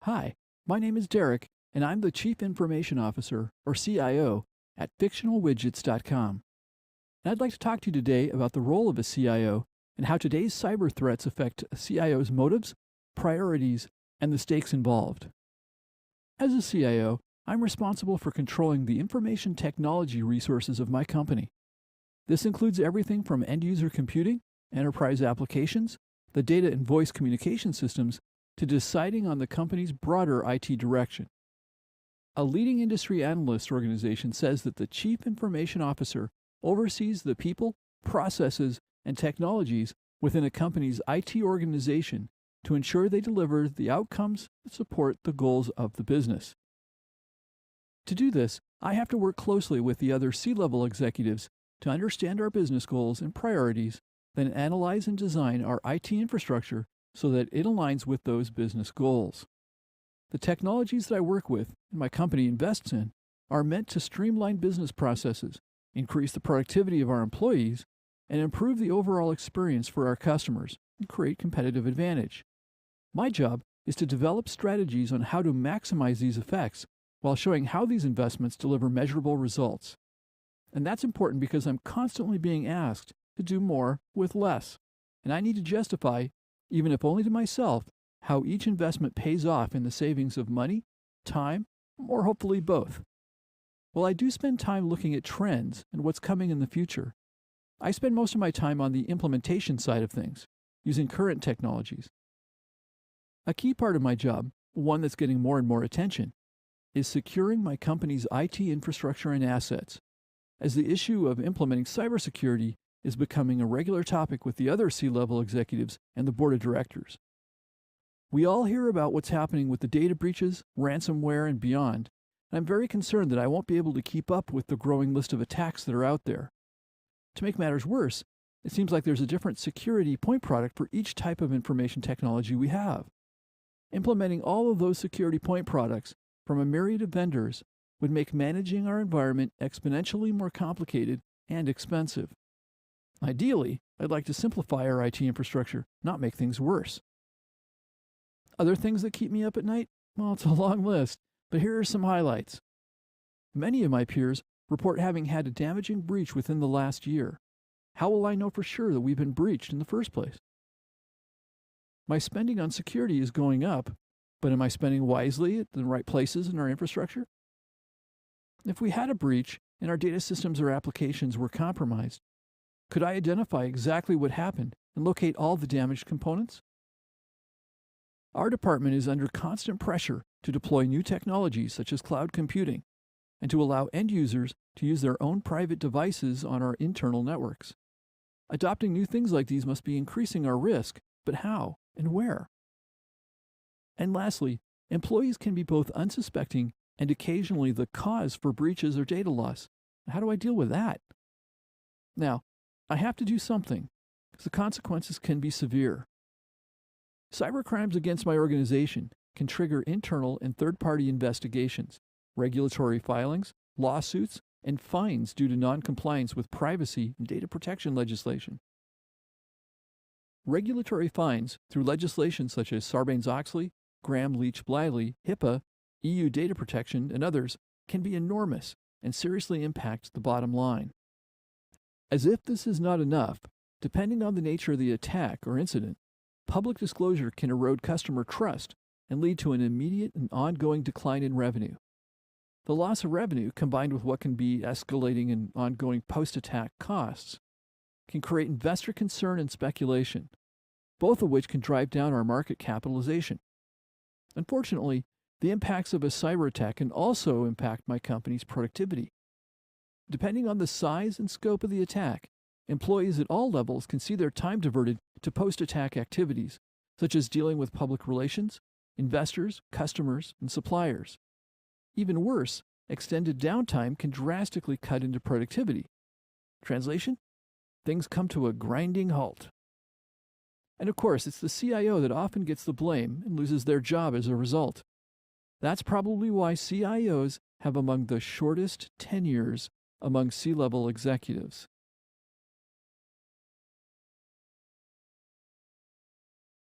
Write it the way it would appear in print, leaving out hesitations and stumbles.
Hi, my name is Derek, and I'm the Chief Information Officer, or CIO, at fictionalwidgets.com. And I'd like to talk to you today about the role of a CIO and how today's cyber threats affect a CIO's motives, priorities, and the stakes involved. As a CIO, I'm responsible for controlling the information technology resources of my company. This includes everything from end-user computing, enterprise applications, the data and voice communication systems, to deciding on the company's broader IT direction. A leading industry analyst organization says that the Chief Information Officer oversees the people, processes, and technologies within a company's IT organization to ensure they deliver the outcomes that support the goals of the business. To do this, I have to work closely with the other C-level executives to understand our business goals and priorities, then analyze and design our IT infrastructure so that it aligns with those business goals. The technologies that I work with and my company invests in are meant to streamline business processes, increase the productivity of our employees, and improve the overall experience for our customers and create competitive advantage. My job is to develop strategies on how to maximize these effects while showing how these investments deliver measurable results. And that's important because I'm constantly being asked to do more with less, and I need to justify, even if only to myself, how each investment pays off in the savings of money, time, or hopefully both. While I do spend time looking at trends and what's coming in the future, I spend most of my time on the implementation side of things, using current technologies. A key part of my job, one that's getting more and more attention, is securing my company's IT infrastructure and assets, as the issue of implementing cybersecurity is becoming a regular topic with the other C-level executives and the board of directors. We all hear about what's happening with the data breaches, ransomware, and beyond, and I'm very concerned that I won't be able to keep up with the growing list of attacks that are out there. To make matters worse, it seems like there's a different security point product for each type of information technology we have. Implementing all of those security point products from a myriad of vendors would make managing our environment exponentially more complicated and expensive. Ideally, I'd like to simplify our IT infrastructure, not make things worse. Other things that keep me up at night? Well, it's a long list, but here are some highlights. Many of my peers report having had a damaging breach within the last year. How will I know for sure that we've been breached in the first place? My spending on security is going up, but am I spending wisely at the right places in our infrastructure? If we had a breach and our data systems or applications were compromised, could I identify exactly what happened and locate all the damaged components? Our department is under constant pressure to deploy new technologies such as cloud computing and to allow end users to use their own private devices on our internal networks. Adopting new things like these must be increasing our risk, but how and where? And lastly, employees can be both unsuspecting and occasionally the cause for breaches or data loss. How do I deal with that? Now, I have to do something, because the consequences can be severe. Cybercrimes against my organization can trigger internal and third-party investigations, regulatory filings, lawsuits, and fines due to non-compliance with privacy and data protection legislation. Regulatory fines through legislation such as Sarbanes-Oxley, Gramm-Leach-Bliley, HIPAA, EU data protection, and others can be enormous and seriously impact the bottom line. As if this is not enough, depending on the nature of the attack or incident, public disclosure can erode customer trust and lead to an immediate and ongoing decline in revenue. The loss of revenue, combined with what can be escalating and ongoing post-attack costs, can create investor concern and speculation, both of which can drive down our market capitalization. Unfortunately, the impacts of a cyber attack can also impact my company's productivity. Depending on the size and scope of the attack, employees at all levels can see their time diverted to post-attack activities, such as dealing with public relations, investors, customers, and suppliers. Even worse, extended downtime can drastically cut into productivity. Translation? Things come to a grinding halt. And of course, it's the CIO that often gets the blame and loses their job as a result. That's probably why CIOs have among the shortest tenures among C-level executives.